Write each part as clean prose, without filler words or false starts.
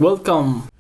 Welcome.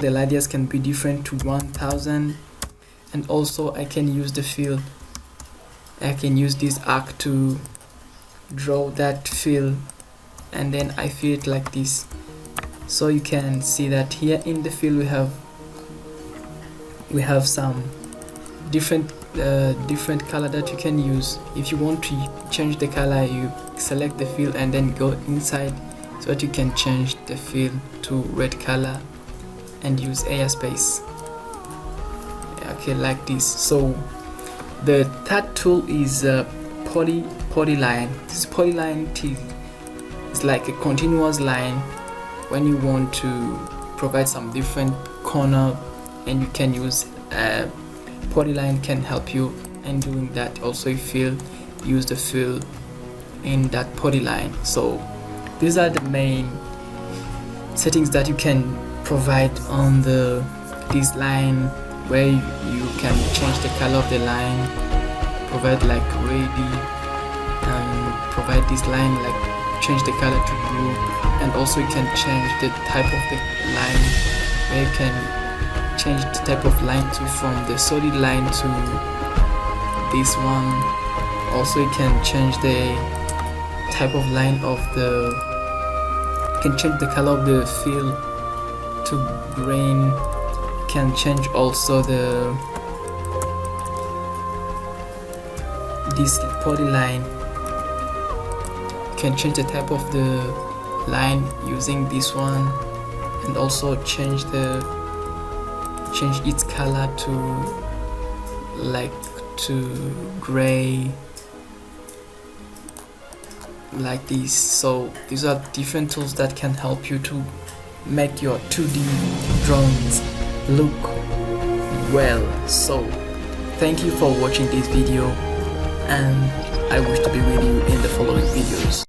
The radius can be different to 1000, and also I can use the fill. I can use this arc to draw that fill, and then I fill it like this. So you can see that here in the fill we have some different color that you can use. If you want to change the color, you select the fill and then go inside so that you can change the fill to red color and use airspace. Okay, like this. So the third tool is polyline. This polyline is like a continuous line when you want to provide some different corner, and you can use polyline can help you in doing that. Also, if you use the fill in that polyline. So these are the main settings that you can provide on this line, where you can change the color of the line, provide like ready, and provide this line like change the color to blue, and also you can change the type of the line, where you can change the type of line from the solid line to this one. Also you can change the type of line of you can change the color of the fill to green. You can change also this polyline. You can change the type of the line using this one, and also change its color to gray, like this. So these are different tools that can help you to make your 2D drawings look well. So thank you for watching this video, and I wish to be with you in the following videos.